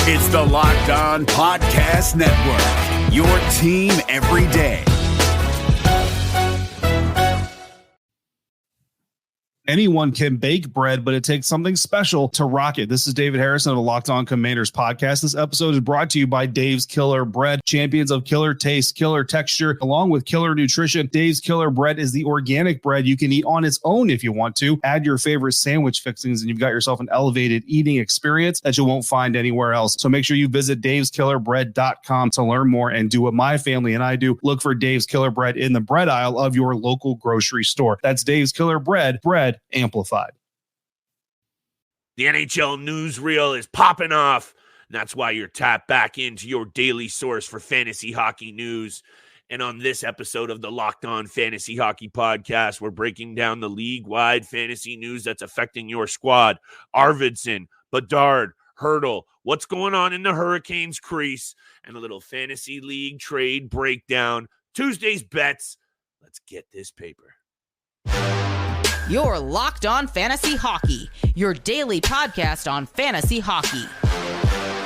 It's the Locked On Podcast Network, your team every day. Anyone can bake bread, but it takes something special to rock it. This is David Harrison of the Locked On Commanders podcast. This episode is brought to you by Dave's Killer Bread, champions of killer taste, killer texture, along with killer nutrition. Dave's Killer Bread is the organic bread you can eat on its own if you want to. Add your favorite sandwich fixings, and you've got yourself an elevated eating experience that you won't find anywhere else. So make sure you visit daveskillerbread.com to learn more and do what my family and I do. Look for Dave's Killer Bread in the bread aisle of your local grocery store. That's Dave's Killer Bread amplified. The NHL newsreel is popping off, and that's why you're tapped back into your daily source for fantasy hockey news. And on this episode of the Locked On Fantasy Hockey Podcast, we're breaking down the league-wide fantasy news that's affecting your squad. Arvidsson, Bedard, Hertl, what's going on in the Hurricanes crease, and a little fantasy league trade breakdown. Tuesday's bets. Let's get this paper. You're Locked On Fantasy Hockey, your daily podcast on fantasy hockey.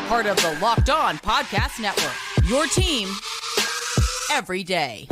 Part of the Locked On Podcast Network, your team every day.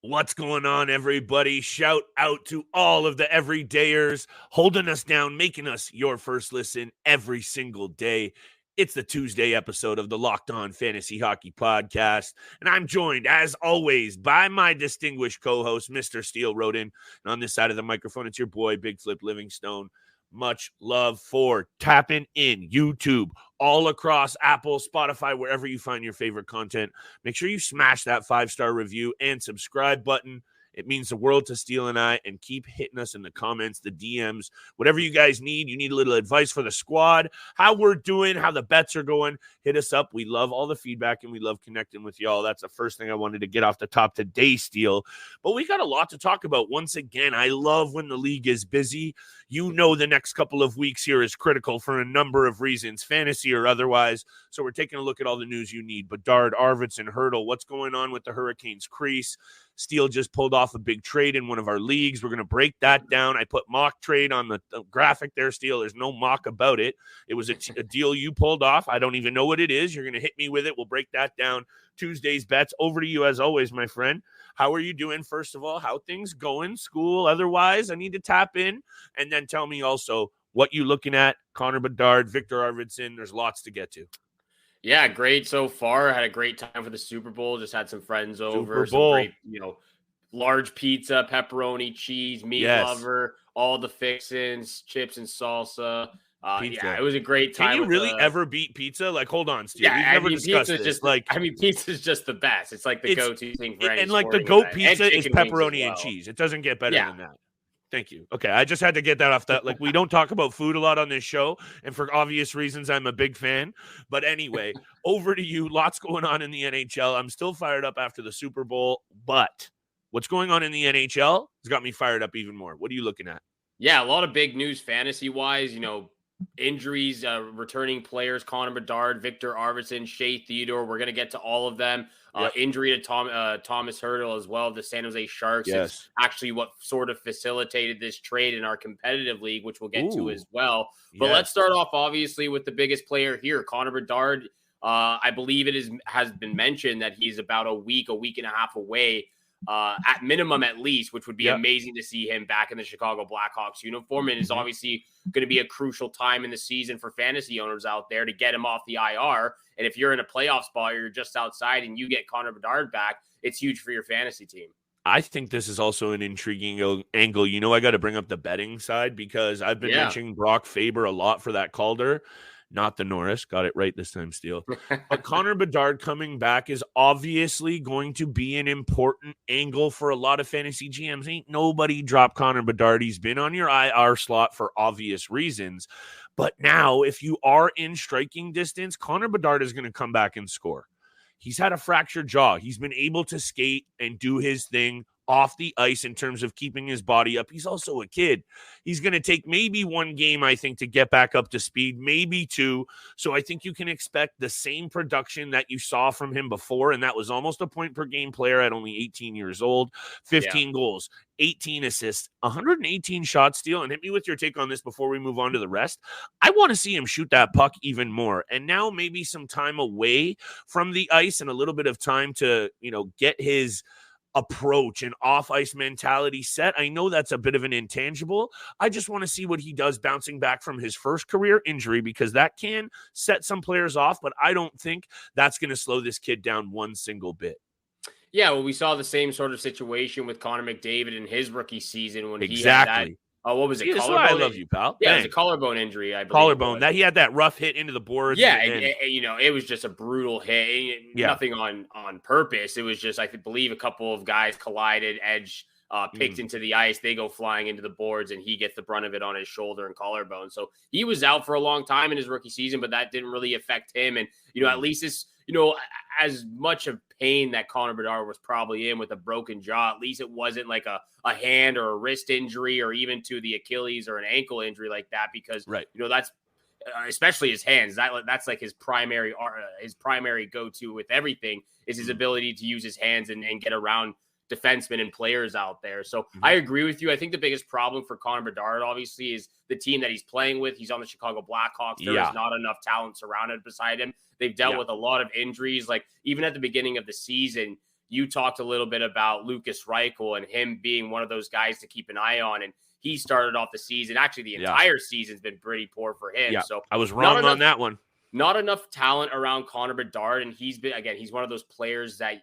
What's going on, everybody? Shout out to all of the everydayers holding us down, making us your first listen every single day. It's the Tuesday episode of the Locked On Fantasy Hockey Podcast, and I'm joined, as always, by my distinguished co-host, Mr. Steele Roden. And on this side of the microphone, it's your boy, Big Flip Livingstone. Much love for tapping in YouTube, all across Apple, Spotify, wherever you find your favorite content. Make sure you smash that 5-star review and subscribe button. It means the world to Steele and I, and keep hitting us in the comments, the DMs, whatever you guys need. You need a little advice for the squad, how we're doing, how the bets are going. Hit us up. We love all the feedback, and we love connecting with y'all. That's the first thing I wanted to get off the top today, Steele. But we got a lot to talk about. Once again, I love when the league is busy. You know the next couple of weeks here is critical for a number of reasons, fantasy or otherwise. So we're taking a look at all the news you need. Bedard, Arvidsson, Hertl, what's going on with the Hurricanes crease? Steele just pulled off a big trade in one of our leagues. We're going to break that down. I put mock trade on the graphic there, Steele. There's no mock about it. It was a deal you pulled off. I don't even know what it is. You're going to hit me with it. We'll break that down. Tuesday's bets. Over to you as always, my friend. How are you doing, first of all? How things going? School, otherwise? I need to tap in. And then tell me also what you looking at. Connor Bedard, Viktor Arvidsson. There's lots to get to. Yeah, great so far. Had a great time for the Super Bowl. Just had some friends over. Super Bowl. Some great, large pizza, pepperoni, cheese, meat lover, all the fixins, chips and salsa. Yeah, it was a great time. Can you really ever beat pizza? Like, hold on, Steve. Yeah, We've never discussed this. Pizza's just the best. It's like the go-to thing for any and like the sporting goat event. pizza is pepperoni and cheese. It doesn't get better than that. Thank you. Okay, I just had to get that off that. Like, we don't talk about food a lot on this show, and for obvious reasons, I'm a big fan. But anyway, over to you. Lots going on in the NHL. I'm still fired up after the Super Bowl, but what's going on in the NHL has got me fired up even more. What are you looking at? Yeah, a lot of big news fantasy-wise. Injuries, returning players, Connor Bedard, Viktor Arvidsson, Shea Theodore. We're going to get to all of them. Injury to Tomas Hertl as well, the San Jose Sharks. Yes. It's actually what sort of facilitated this trade in our competitive league, which we'll get to as well. But let's start off, obviously, with the biggest player here, Connor Bedard. I believe has been mentioned that he's about a week and a half away, at minimum at least, which would be amazing to see him back in the Chicago Blackhawks uniform. And is obviously going to be a crucial time in the season for fantasy owners out there to get him off the IR. And if you're in a playoff spot or you're just outside and you get Connor Bedard back, it's huge for your fantasy team. I think this is also an intriguing angle. I got to bring up the betting side because I've been mentioning Brock Faber a lot for that Calder. Not the Norris. Got it right this time, Steele. But Connor Bedard coming back is obviously going to be an important angle for a lot of fantasy GMs. Ain't nobody dropped Connor Bedard. He's been on your IR slot for obvious reasons. But now, if you are in striking distance, Connor Bedard is going to come back and score. He's had a fractured jaw. He's been able to skate and do his thing off the ice in terms of keeping his body up. He's also a kid. He's going to take maybe one game, I think, to get back up to speed, maybe two. So I think you can expect the same production that you saw from him before, and that was almost a point per game player at only 18 years old, 15 goals, 18 assists, 118 shots, Steele. And hit me with your take on this before we move on to the rest. I want to see him shoot that puck even more. And now maybe some time away from the ice and a little bit of time to, get his approach and off-ice mentality set. I know that's a bit of an intangible. I just want to see what he does bouncing back from his first career injury, because that can set some players off, but I don't think that's going to slow this kid down one single bit. Yeah, well, we saw the same sort of situation with Connor McDavid in his rookie season when he had that. What was it? That's why I love you, pal. Yeah, it was a collarbone injury, I believe. Collarbone. That he had that rough hit into the boards. Yeah, it was just a brutal hit. Nothing on purpose. It was just, I believe, a couple of guys collided, edge picked into the ice. They go flying into the boards, and he gets the brunt of it on his shoulder and collarbone. So he was out for a long time in his rookie season, but that didn't really affect him. And, at least this, as much of pain that Connor Bedard was probably in with a broken jaw, at least it wasn't like a hand or a wrist injury or even to the Achilles or an ankle injury like that, because, that's especially his hands. That's like his primary go-to with everything is his ability to use his hands and get around defensemen and players out there. So I agree with you. I think the biggest problem for Connor Bedard, obviously, is the team that he's playing with. He's on the Chicago Blackhawks. There is not enough talent surrounded beside him. They've dealt with a lot of injuries. Like, even at the beginning of the season, you talked a little bit about Lucas Reichel and him being one of those guys to keep an eye on. And he started off the season. Actually, the entire season's been pretty poor for him. So I was wrong on that one. Not enough talent around Connor Bedard. And he's one of those players that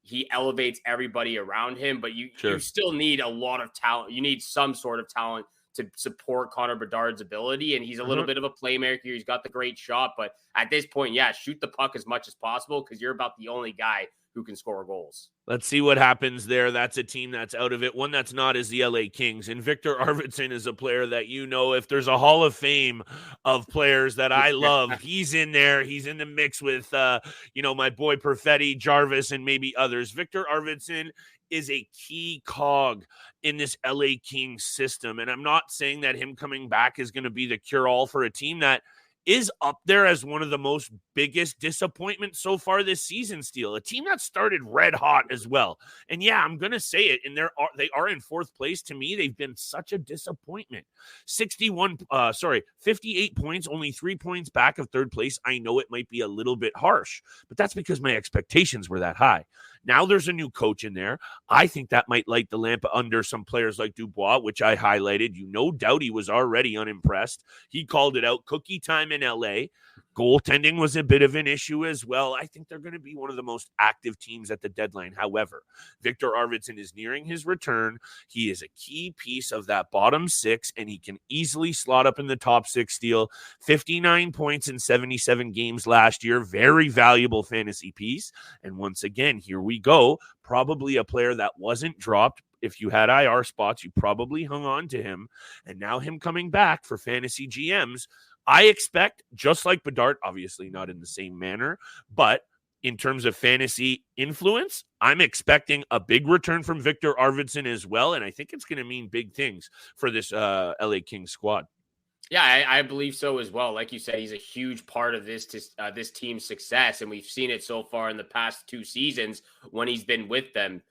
he elevates everybody around him, but you still need a lot of talent. You need some sort of talent to support Connor Bedard's ability. And he's a little bit of a playmaker. He's got the great shot, but at this point, shoot the puck as much as possible, because you're about the only guy who can score goals. Let's see what happens there. That's a team that's out of it. One that's not is the LA Kings. And Viktor Arvidsson is a player that, if there's a Hall of Fame of players that I love, he's in there. He's in the mix with, my boy Perfetti, Jarvis, and maybe others. Viktor Arvidsson is a key cog in this LA Kings system. And I'm not saying that him coming back is going to be the cure-all for a team that is up there as one of the most biggest disappointments so far this season, Steele. A team that started red hot as well. And I'm going to say it, and they are in fourth place. To me, they've been such a disappointment. 58 points, only 3 points back of third place. I know it might be a little bit harsh, but that's because my expectations were that high. Now there's a new coach in there. I think that might light the lamp under some players like Dubois, which I highlighted. Doughty was already unimpressed. He called it out. Cookie time in LA. Goaltending was a bit of an issue as well. I think they're going to be one of the most active teams at the deadline. However, Viktor Arvidsson is nearing his return. He is a key piece of that bottom six, and he can easily slot up in the top six. Steele, 59 points in 77 games last year. Very valuable fantasy piece. And once again, here we go. Probably a player that wasn't dropped. If you had IR spots, you probably hung on to him. And now him coming back for fantasy GMs, I expect, just like Bedard, obviously not in the same manner, but in terms of fantasy influence, I'm expecting a big return from Viktor Arvidsson as well, and I think it's going to mean big things for this LA Kings squad. Yeah, I believe so as well. Like you said, he's a huge part of this team's success, and we've seen it so far in the past 2 seasons when he's been with them.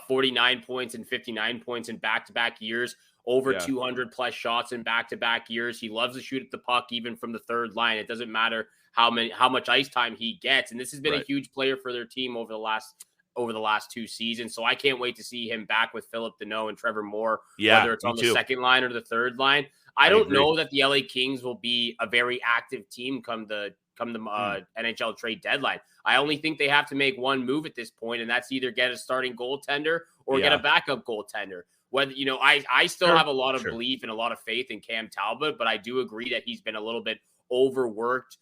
49 points and 59 points in back-to-back years. Over 200 plus shots in back-to-back years. He loves to shoot at the puck, even from the third line. It doesn't matter how much ice time he gets. And this has been a huge player for their team over the last 2 seasons. So I can't wait to see him back with Philip Deneau and Trevor Moore, whether it's on the second line or the third line. I don't know that the LA Kings will be a very active team come the NHL trade deadline. I only think they have to make one move at this point, and that's either get a starting goaltender or get a backup goaltender. Whether, I still have a lot of belief and a lot of faith in Cam Talbot, but I do agree that he's been a little bit overworked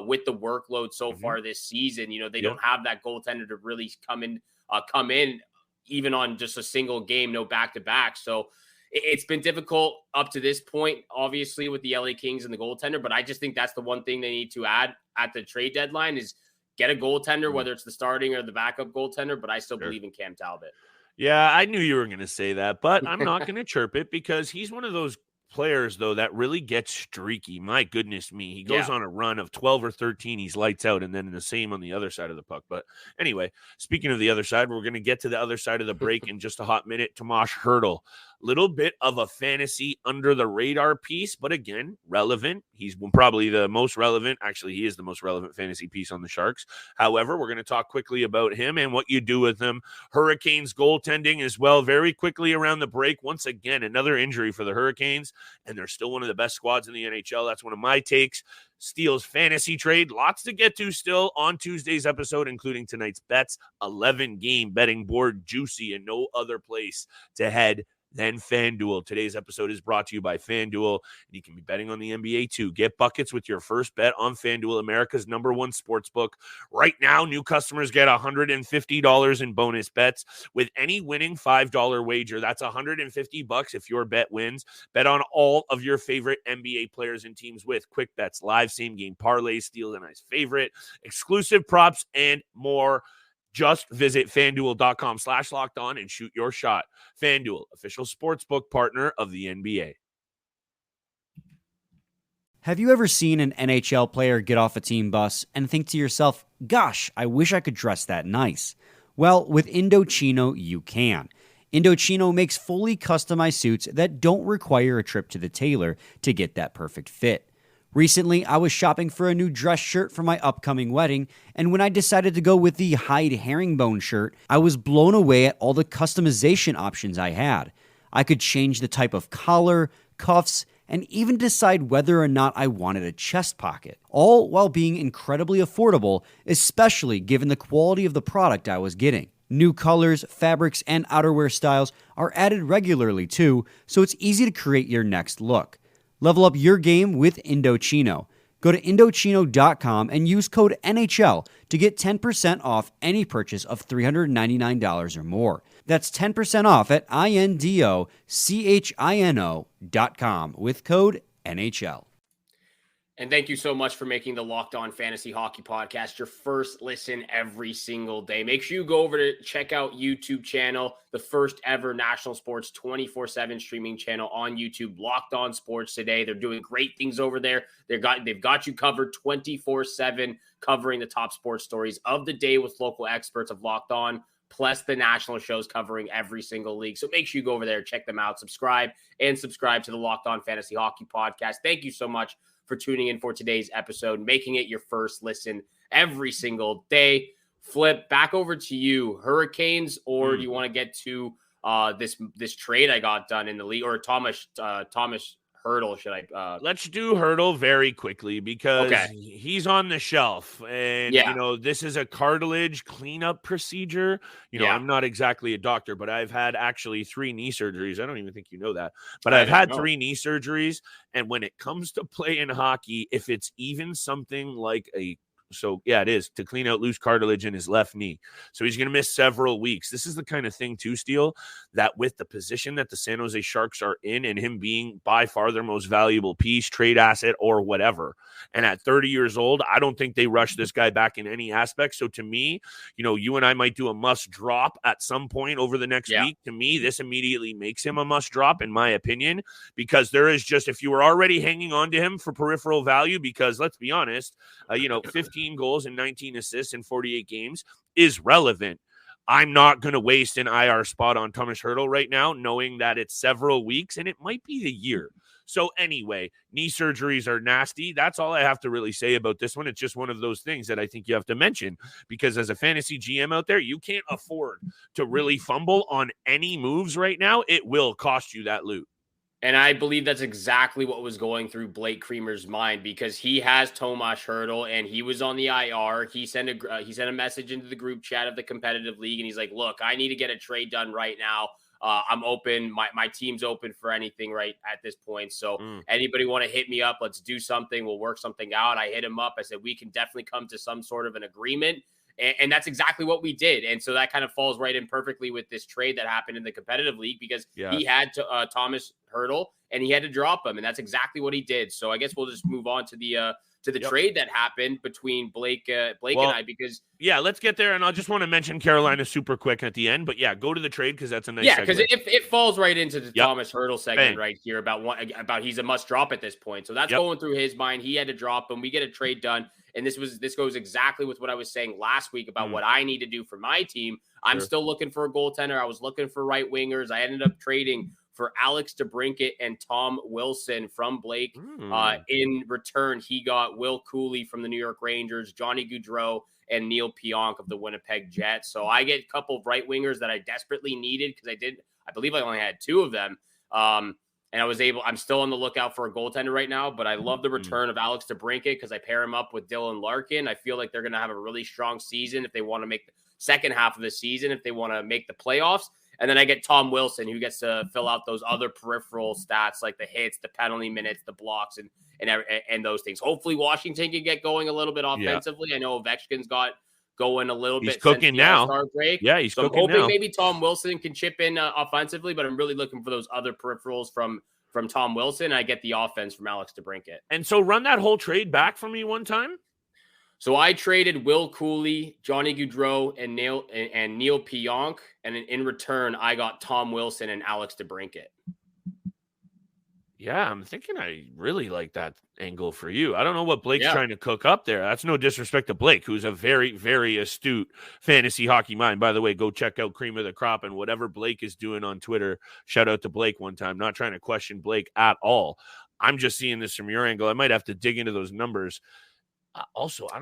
with the workload so far this season. They don't have that goaltender to really come in even on just a single game, no back-to-back. So it's been difficult up to this point, obviously, with the LA Kings and the goaltender, but I just think that's the one thing they need to add at the trade deadline is get a goaltender, whether it's the starting or the backup goaltender, but I still believe in Cam Talbot. Yeah, I knew you were going to say that, but I'm not going to chirp it because he's one of those players, though, that really gets streaky. My goodness me. He goes on a run of 12 or 13. He's lights out, and then the same on the other side of the puck. But anyway, speaking of the other side, we're going to get to the other side of the break in just a hot minute. Tomas Hertl. Little bit of a fantasy under the radar piece, but again, relevant. He's probably the most relevant. Actually, he is the most relevant fantasy piece on the Sharks. However, we're going to talk quickly about him and what you do with him. Hurricanes goaltending as well. Very quickly around the break. Once again, another injury for the Hurricanes, and they're still one of the best squads in the NHL. That's one of my takes. Steele's fantasy trade. Lots to get to still on Tuesday's episode, including tonight's bets. 11-game betting board, juicy, and no other place to head than FanDuel. Today's episode is brought to you by FanDuel. And you can be betting on the NBA too. Get buckets with your first bet on FanDuel, America's #1 sportsbook. Right now, new customers get $150 in bonus bets with any winning $5 wager. That's $150 if your bet wins. Bet on all of your favorite NBA players and teams with quick bets, live same-game parlays, Steele and I's favorite, exclusive props, and more. Just visit FanDuel.com/lockedon and shoot your shot. FanDuel, official sportsbook partner of the NBA. Have you ever seen an NHL player get off a team bus and think to yourself, gosh, I wish I could dress that nice? Well, with Indochino, you can. Indochino makes fully customized suits that don't require a trip to the tailor to get that perfect fit. Recently, I was shopping for a new dress shirt for my upcoming wedding, and when I decided to go with the hide herringbone shirt, I was blown away at all the customization options I had. I could change the type of collar, cuffs, and even decide whether or not I wanted a chest pocket, all while being incredibly affordable, especially given the quality of the product I was getting. New colors, fabrics, and outerwear styles are added regularly too, so it's easy to create your next look. Level up your game with Indochino. Go to Indochino.com and use code NHL to get 10% off any purchase of $399 or more. That's 10% off at INDOCHINO.com with code NHL. And thank you so much for making the Locked On Fantasy Hockey Podcast your first listen every single day. Make sure you go over to check out YouTube channel, the first ever national sports 24/7 streaming channel on YouTube, Locked On Sports Today. They're doing great things over there. They've got you covered 24/7, covering the top sports stories of the day with local experts of Locked On, plus the national shows covering every single league. So make sure you go over there, check them out, subscribe to the Locked On Fantasy Hockey Podcast. Thank you so much for tuning in for today's episode, making it your first listen every single day. Flip, back over to you. Hurricanes, or do you want to get to this trade I got done in the league, or Tomas Hertl? Should I? Let's do Hertl very quickly because he's on the shelf, and this is a cartilage cleanup procedure. I'm not exactly a doctor, but I've had actually 3 knee surgeries. I don't even think you know that, but I've had 3 knee surgeries. And when it comes to playing hockey, if it's even something like it is to clean out loose cartilage in his left knee. So he's going to miss several weeks. This is the kind of thing too, Steele, that with the position that the San Jose Sharks are in and him being by far their most valuable piece, trade asset, or whatever. And at 30 years old, I don't think they rush this guy back in any aspect. So to me, you and I might do a must drop at some point over the next week. To me, this immediately makes him a must drop, in my opinion, because there is just, if you were already hanging on to him for peripheral value, because let's be honest, 15 goals and 19 assists in 48 games is relevant. I'm not going to waste an IR spot on Tomas Hertl right now, knowing that it's several weeks and it might be the year. So anyway, knee surgeries are nasty. That's all I have to really say about this one. It's just one of those things that I think you have to mention, because as a fantasy GM out there, you can't afford to really fumble on any moves right now. It will cost you that loot. And I believe that's exactly what was going through Blake Creamer's mind, because he has Tomas Hertl and he was on the IR. He sent a message into the group chat of the competitive league, and he's like, look, I need to get a trade done right now. I'm open. My team's open for anything right at this point. So anybody want to hit me up? Let's do something. We'll work something out. I hit him up. I said, we can definitely come to some sort of an agreement. And that's exactly what we did. And so that kind of falls right in perfectly with this trade that happened in the competitive league, because he had Tomas Hertl and he had to drop him. And that's exactly what he did. So I guess we'll just move on to the trade that happened between Blake and I, because let's get there. And I just want to mention Carolina super quick at the end, but go to the trade, because that's a nice because it falls right into the Tomas Hertl segment right here about he's a must drop at this point. So that's going through his mind. He had to drop him. We get a trade done. And this goes exactly with what I was saying last week about what I need to do for my team. I'm still looking for a goaltender. I was looking for right wingers. I ended up trading for Alex DeBrincat and Tom Wilson from Blake. In return, he got Will Cooley from the New York Rangers, Johnny Gaudreau, and Neil Pionk of the Winnipeg Jets. So I get a couple of right wingers that I desperately needed, because I believe I only had 2 of them. And I'm still on the lookout for a goaltender right now, but I love the return of Alex DeBrincat, because I pair him up with Dylan Larkin. I feel like they're going to have a really strong season if they want to make the second half of the season, if they want to make the playoffs. And then I get Tom Wilson, who gets to fill out those other peripheral stats like the hits, the penalty minutes, the blocks, and those things. Hopefully Washington can get going a little bit offensively. I know Ovechkin's got going a little bit. He's cooking now. Break. Yeah, he's cooking now. I'm hoping maybe Tom Wilson can chip in offensively, but I'm really looking for those other peripherals from Tom Wilson. I get the offense from Alex DeBrincat. And so run that whole trade back for me one time. So I traded Will Cooley, Johnny Gaudreau, and Neil Pionk, and in return, I got Tom Wilson and Alex DeBrincat. Yeah, I'm thinking I really like that angle for you. I don't know what Blake's trying to cook up there. That's no disrespect to Blake, who's a very, very astute fantasy hockey mind. By the way, go check out Cream of the Crop and whatever Blake is doing on Twitter. Shout out to Blake one time. Not trying to question Blake at all. I'm just seeing this from your angle. I might have to dig into those numbers.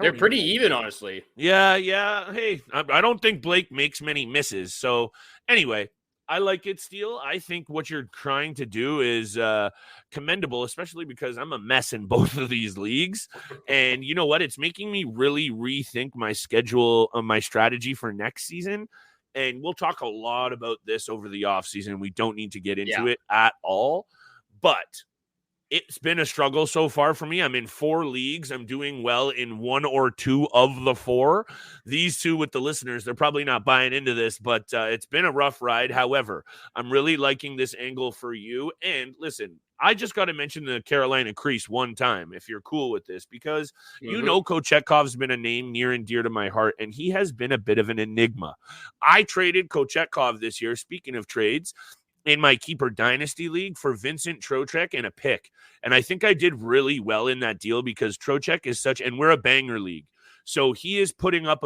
They're pretty even, honestly. Yeah. Hey, I don't think Blake makes many misses. So anyway, I like it, Steele. I think what you're trying to do is commendable, especially because I'm a mess in both of these leagues. And you know what? It's making me really rethink my schedule, my strategy for next season. And we'll talk a lot about this over the offseason. We don't need to get into it at all. But it's been a struggle so far for me. I'm in 4 leagues. I'm doing well in 1 or 2 of the 4. These 2 with the listeners, they're probably not buying into this, but it's been a rough ride. However, I'm really liking this angle for you. And listen, I just got to mention the Carolina crease one time, if you're cool with this, because you know Kochekhov's been a name near and dear to my heart, and he has been a bit of an enigma. I traded Kochetkov this year, speaking of trades, in my Keeper Dynasty League for Vincent Trocheck and a pick. And I think I did really well in that deal, because Trocheck is and we're a banger league. So he is putting up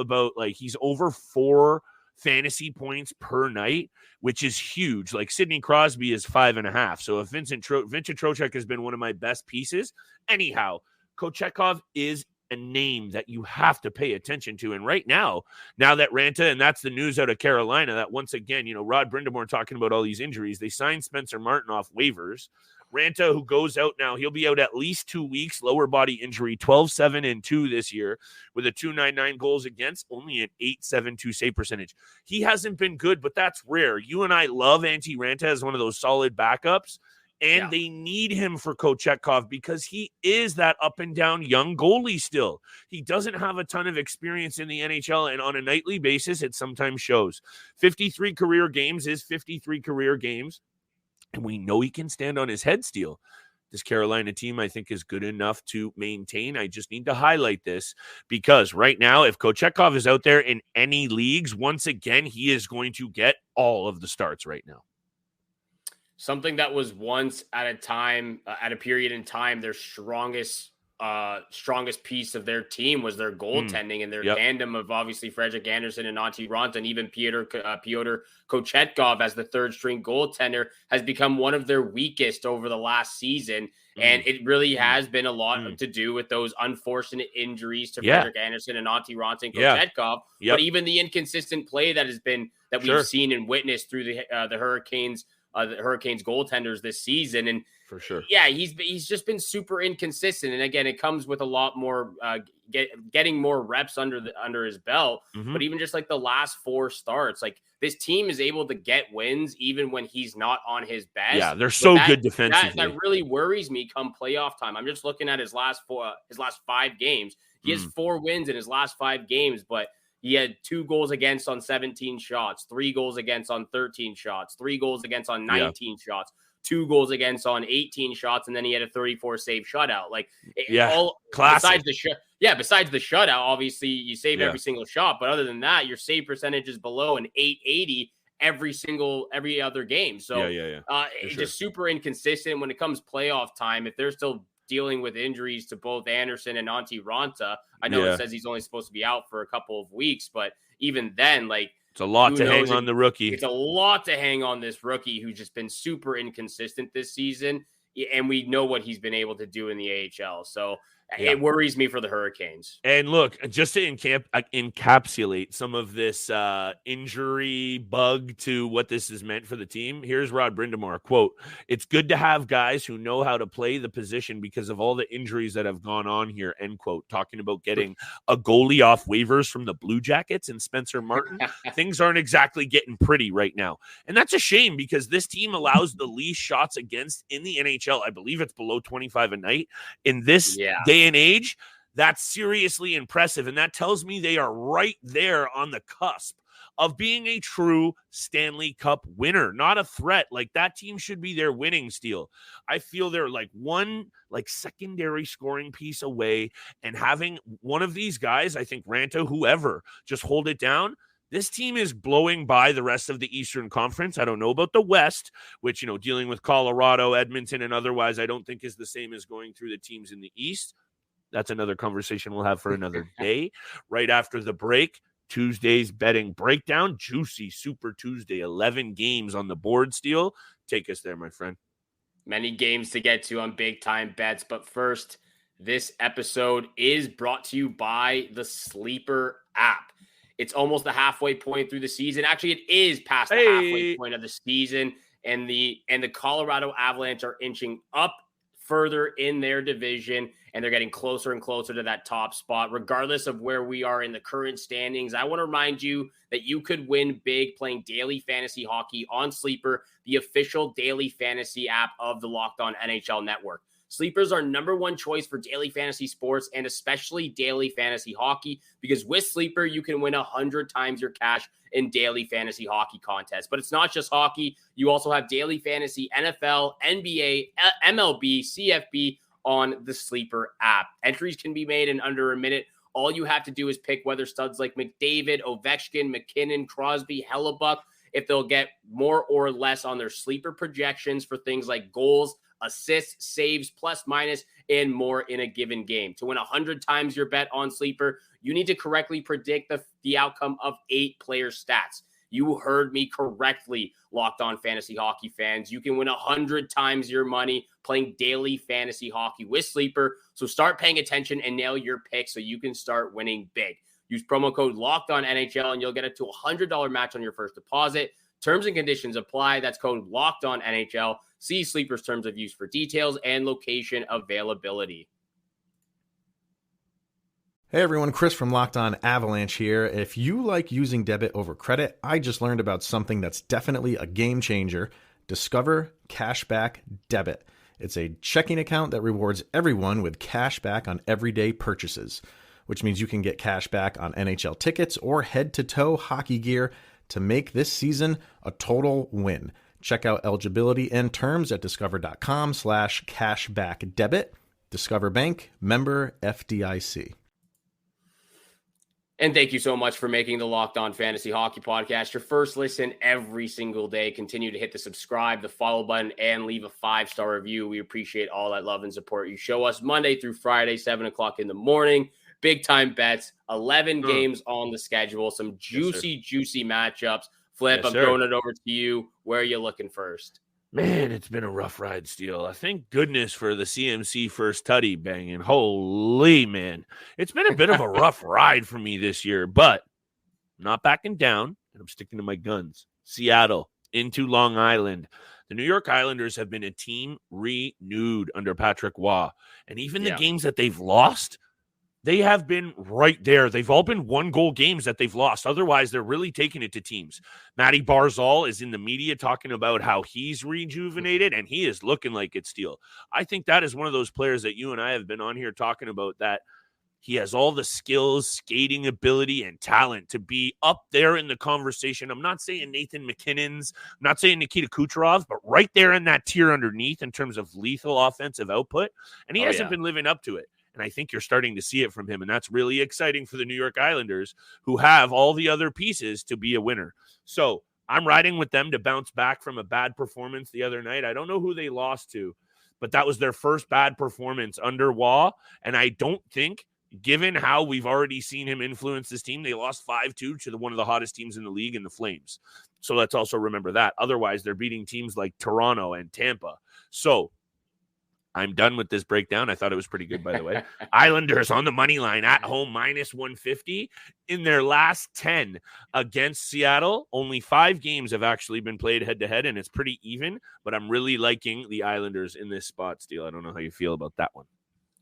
he's over 4 fantasy points per night, which is huge. Like Sidney Crosby is 5.5. So if Vincent Trocheck has been one of my best pieces. Anyhow, Kochetkov is a name that you have to pay attention to. And right now that Raanta, and that's the news out of Carolina, that once again, Rod Brindamore talking about all these injuries, they signed Spencer Martin off waivers. Raanta, who goes out now, he'll be out at least 2 weeks, lower body injury, 12-7-2 this year with a 2.99 goals against, only an 8.72 save percentage. He hasn't been good, but that's rare. You and I love Antti Raanta as one of those solid backups. And they need him for Kochetkov, because he is that up and down young goalie still. He doesn't have a ton of experience in the NHL, and on a nightly basis, it sometimes shows. 53 career games is 53 career games, and we know he can stand on his head, Steele. This Carolina team, I think, is good enough to maintain. I just need to highlight this, because right now, if Kochetkov is out there in any leagues, once again, he is going to get all of the starts right now. Something that was once at a period in time, their strongest piece of their team was their goaltending and their tandem of obviously Frederik Andersen and Antti Raanta, and even Pyotr Kochetkov as the third string goaltender has become one of their weakest over the last season. And it really has been a lot to do with those unfortunate injuries to Frederik Andersen and Antti Raanta and Kochetkov, but even the inconsistent play that we've seen and witnessed through the Hurricanes. The Hurricanes goaltenders this season. And for sure, he's just been super inconsistent. And again, it comes with a lot more getting more reps under his belt. But even just like the last 4 starts, like this team is able to get wins even when he's not on his best. Yeah, they're so good defensively. That really worries me come playoff time. I'm just looking at his last 5 games. He has 4 wins in his last 5 games, but He had 2 goals against on 17 shots, 3 goals against on 13 shots, 3 goals against on 19 shots, 2 goals against on 18 shots, and then he had a 34 save shutout. Like, classic. Besides the shutout, obviously you save every single shot, but other than that, your save percentage is below an 880 every other game. So it's just super inconsistent when it comes playoff time. If they're still dealing with injuries to both Anderson and Antti Raanta, I know it says he's only supposed to be out for a couple of weeks, but even then, like, it's a lot to hang on the rookie. It's a lot to hang on this rookie who's just been super inconsistent this season, and we know what he's been able to do in the AHL. So it worries me for the Hurricanes. And look, just to encapsulate some of this injury bug to what this has meant for the team, here's Rod Brindamore, quote, "It's good to have guys who know how to play the position because of all the injuries that have gone on here," end quote. Talking about getting a goalie off waivers from the Blue Jackets and Spencer Martin. Things aren't exactly getting pretty right now. And that's a shame because this team allows the least shots against in the NHL. I believe it's below 25 a night. In this day and age, that's seriously impressive. And that tells me they are right there on the cusp of being a true Stanley Cup winner, not a threat. Like, that team should be there winning, Steele. I feel they're like one secondary scoring piece away, and having one of these guys, I think Raanta, whoever, just hold it down. This team is blowing by the rest of the Eastern Conference. I don't know about the West, which, dealing with Colorado, Edmonton, and otherwise, I don't think is the same as going through the teams in the East. That's another conversation we'll have for another day. Right after the break, Tuesday's betting breakdown. Juicy Super Tuesday, 11 games on the board, Steele. Take us there, my friend. Many games to get to on Big Time Bets. But first, this episode is brought to you by the Sleeper app. It's almost the halfway point through the season. Actually, it is past the halfway point of the season. And the Colorado Avalanche are inching up further in their division, and they're getting closer and closer to that top spot. Regardless of where we are in the current standings, I want to remind you that you could win big playing daily fantasy hockey on Sleeper, the official daily fantasy app of the Locked On NHL Network. Sleepers are number one choice for daily fantasy sports and especially daily fantasy hockey, because with Sleeper, you can win 100 times your cash in daily fantasy hockey contests. But it's not just hockey. You also have daily fantasy NFL, NBA, MLB, CFB on the Sleeper app. Entries can be made in under a minute. All you have to do is pick whether studs like McDavid, Ovechkin, McKinnon, Crosby, Hellebuck, if they'll get more or less on their Sleeper projections for things like goals, assists, saves, plus, minus, and more in a given game. To win 100 times your bet on Sleeper, you need to correctly predict the outcome of 8 player stats. You heard me correctly, Locked On Fantasy Hockey fans. You can win 100 times your money playing daily fantasy hockey with Sleeper. So start paying attention and nail your pick so you can start winning big. Use promo code Locked On NHL and you'll get up to $100 match on your first deposit. Terms and conditions apply. That's code Locked On NHL. See Sleeper's terms of use for details and location availability. Hey everyone, Chris from Locked On Avalanche here. If you like using debit over credit, I just learned about something that's definitely a game changer. Discover Cashback Debit. It's a checking account that rewards everyone with cash back on everyday purchases, which means you can get cash back on NHL tickets or head-to-toe hockey gear to make this season a total win. Check out eligibility and terms at discover.com/cashbackdebit. Discover Bank, member FDIC. And thank you so much for making the Locked On Fantasy Hockey Podcast your first listen every single day. Continue to hit the subscribe, the follow button, and leave a 5-star review. We appreciate all that love and support you show us Monday through Friday, 7 o'clock in the morning. Big time bets, 11 games on the schedule, some juicy matchups. Flip, I'm throwing it over to you. Where are you looking first? Man, it's been a rough ride, Steele. Thank goodness for the CMC first tutty banging. Holy man. It's been a bit of a rough ride for me this year, but I'm not backing down, and I'm sticking to my guns. Seattle into Long Island. The New York Islanders have been a team renewed under Patrick Waugh, and even the games that they've lost, they have been right there. They've all been 1-goal games that they've lost. Otherwise, they're really taking it to teams. Matty Barzal is in the media talking about how he's rejuvenated, and he is looking like it's Steele. I think that is one of those players that you and I have been on here talking about that He has all the skills, skating ability, and talent to be up there in the conversation. I'm not saying Nathan McKinnon's, I'm not saying Nikita Kucherov's, but right there in that tier underneath in terms of lethal offensive output. And he hasn't been living up to it. And I think you're starting to see it from him. And that's really exciting for the New York Islanders, who have all the other pieces to be a winner. So I'm riding with them to bounce back from a bad performance the other night. I don't know who they lost to, but that was their first bad performance under Waugh. And I don't think, given how we've already seen him influence this team, they lost 5-2 to one of the hottest teams in the league in the Flames. So let's also remember that. Otherwise, they're beating teams like Toronto and Tampa. So I'm done with this breakdown. I thought it was pretty good, by the way. Islanders on the money line at home, -150. In their last 10 against Seattle, only 5 games have actually been played head-to-head, and it's pretty even. But I'm really liking the Islanders in this spot, Steele. I don't know how you feel about that one.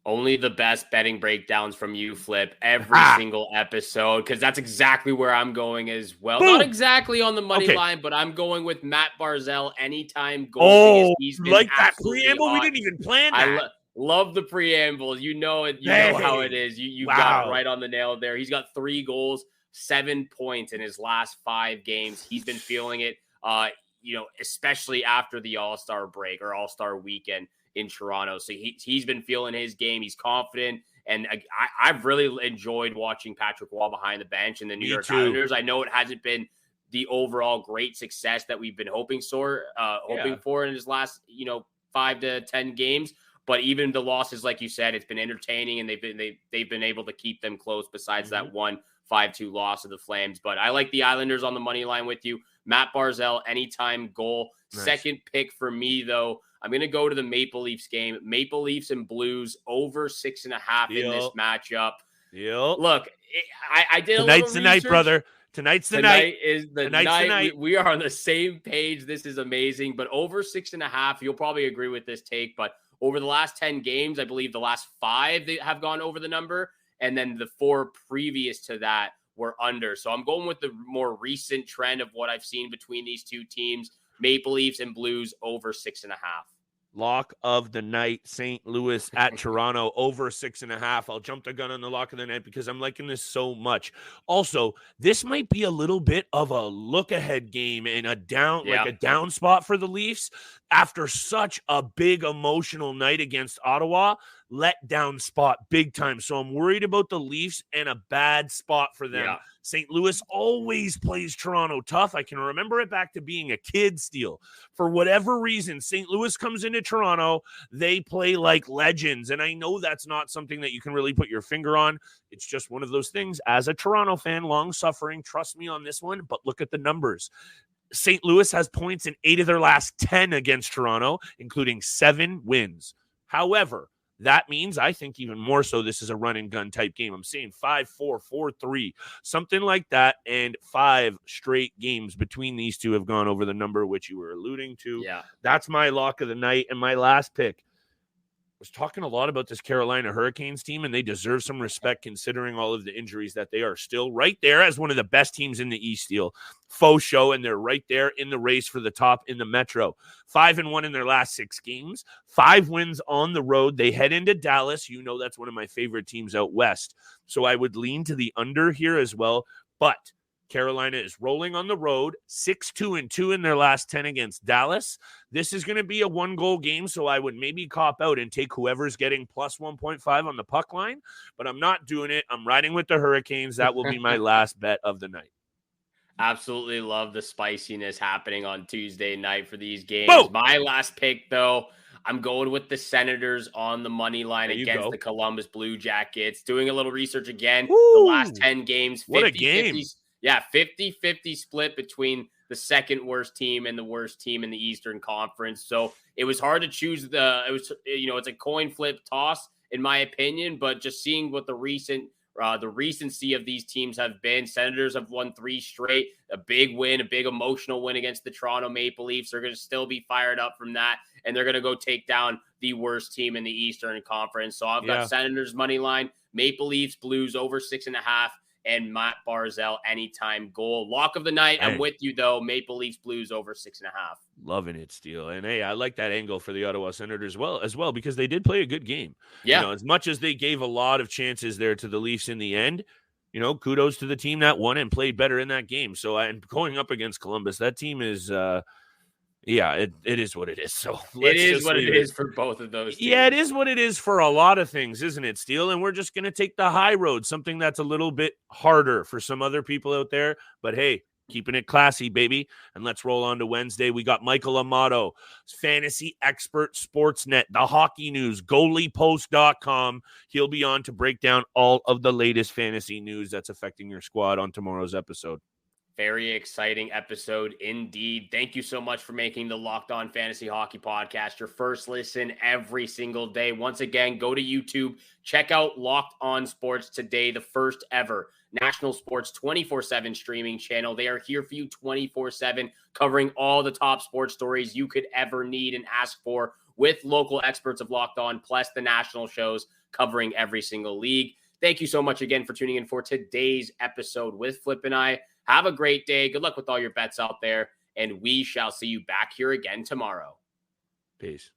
Only the best betting breakdowns from you, Flip, every single episode, because that's exactly where I'm going as well. Boom. Not exactly on the money line, but I'm going with Matt Barzal anytime goal. Oh, he's like that preamble? Hot. We didn't even plan that. I love the preamble. You know it. You know how it is. You got it right on the nail there. He's got 3 goals, 7 points in his last 5 games. He's been feeling it, especially after the All-Star break or All-Star weekend in Toronto. So he's been feeling his game. He's confident. And I've really enjoyed watching Patrick Waugh behind the bench and the New York Islanders. I know it hasn't been the overall great success that we've been hoping for in his last, 5 to 10 games. But even the losses, like you said, it's been entertaining, and they've been able to keep them close besides that 5-2 loss of the Flames. But I like the Islanders on the money line with you. Matt Barzal, anytime goal. Nice. Second pick for me, though, I'm going to go to the Maple Leafs game. Maple Leafs and Blues over 6.5 in this matchup. Look, I did a little research. Tonight's the night, brother. Tonight's the night. Is the night. We are on the same page. This is amazing. But over 6.5, you'll probably agree with this take. But over the last 10 games, I believe the last 5 they have gone over the number. And then the 4 previous to that were under. So I'm going with the more recent trend of what I've seen between these two teams. Maple Leafs and Blues over 6.5. Lock of the night, St. Louis at Toronto over 6.5. I'll jump the gun on the lock of the night because I'm liking this so much. Also, this might be a little bit of a look ahead game and a down spot for the Leafs after such a big emotional night against Ottawa. Let down spot big time. So I'm worried about the Leafs and a bad spot for them. Yeah. St. Louis always plays Toronto tough. I can remember it back to being a kid, Steele. For whatever reason, St. Louis comes into Toronto. They play like legends. And I know that's not something that you can really put your finger on. It's just one of those things. As a Toronto fan, long suffering, trust me on this one, but look at the numbers. St. Louis has points in 8 of their last 10 against Toronto, including 7 wins. However, that means I think even more so this is a run and gun type game. I'm saying 5-4, 4-3, something like that. And 5 straight games between these two have gone over the number, which you were alluding to. Yeah, that's my lock of the night. And my last pick, was talking a lot about this Carolina Hurricanes team, and they deserve some respect considering all of the injuries that they are still right there as one of the best teams in the East. Steele, faux show, and they're right there in the race for the top in the Metro. 5-1 in their last 6 games, 5 wins on the road. They head into Dallas. You know that's one of my favorite teams out west. So I would lean to the under here as well. But Carolina is rolling on the road, 6-2-2 in their last 10 against Dallas. This is going to be a 1-goal game, so I would maybe cop out and take whoever's getting plus 1.5 on the puck line, but I'm not doing it. I'm riding with the Hurricanes. That will be my last bet of the night. Absolutely love the spiciness happening on Tuesday night for these games. Boom! My last pick, though, I'm going with the Senators on the money line against the Columbus Blue Jackets. Doing a little research again. Woo! The last 10 games. What a game. 50-50 split between the second worst team and the worst team in the Eastern Conference. So it was hard to choose it's a coin flip toss in my opinion, but just seeing what the recency of these teams have been. Senators have won 3 straight, a big win, a big emotional win against the Toronto Maple Leafs. They're going to still be fired up from that, and they're going to go take down the worst team in the Eastern Conference. So I've got Senators money line, Maple Leafs, Blues over 6.5. and Matt Barzal anytime goal. Lock of the night. I'm with you, though. Maple Leafs Blues over 6.5. Loving it, Steele. And hey, I like that angle for the Ottawa Senators as well, because they did play a good game. Yeah. You know, as much as they gave a lot of chances there to the Leafs in the end, you know, kudos to the team that won and played better in that game. So, and going up against Columbus, that team is, it is what it is. So it is what it is for both of those teams. Yeah, it is what it is for a lot of things, isn't it, Steele? And we're just going to take the high road, something that's a little bit harder for some other people out there. But hey, keeping it classy, baby. And let's roll on to Wednesday. We got Michael Amato, fantasy expert, Sportsnet, the hockey news, goaliepost.com. He'll be on to break down all of the latest fantasy news that's affecting your squad on tomorrow's episode. Very exciting episode indeed. Thank you so much for making the Locked On Fantasy Hockey Podcast your first listen every single day. Once again, go to YouTube, check out Locked On Sports Today, the first ever national sports 24/7 streaming channel. They are here for you 24/7, covering all the top sports stories you could ever need and ask for, with local experts of Locked On, plus the national shows covering every single league. Thank you so much again for tuning in for today's episode with Flip and I. Have a great day. Good luck with all your bets out there, and we shall see you back here again tomorrow. Peace.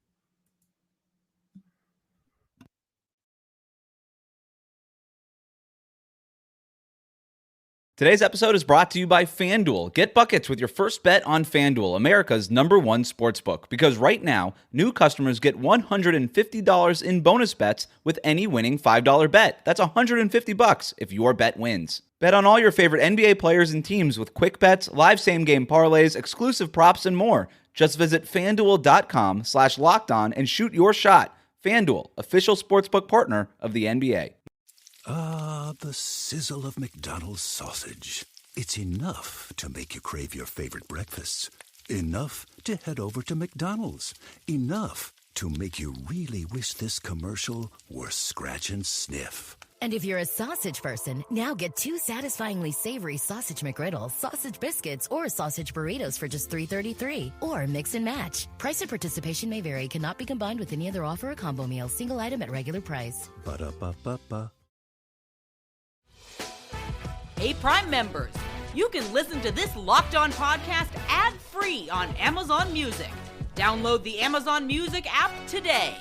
Today's episode is brought to you by FanDuel. Get buckets with your first bet on FanDuel, America's #1 sportsbook. Because right now, new customers get $150 in bonus bets with any winning $5 bet. That's $150 if your bet wins. Bet on all your favorite NBA players and teams with quick bets, live same-game parlays, exclusive props, and more. Just visit FanDuel.com/lockedon and shoot your shot. FanDuel, official sportsbook partner of the NBA. Ah, the sizzle of McDonald's sausage. It's enough to make you crave your favorite breakfasts. Enough to head over to McDonald's. Enough to make you really wish this commercial were scratch and sniff. And if you're a sausage person, now get 2 satisfyingly savory sausage McGriddles, sausage biscuits, or sausage burritos for just $3.33. Or mix and match. Price and participation may vary. Cannot be combined with any other offer or combo meal. Single item at regular price. Ba-da-ba-ba-ba. Hey, Prime members, you can listen to this Locked On podcast ad-free on Amazon Music. Download the Amazon Music app today.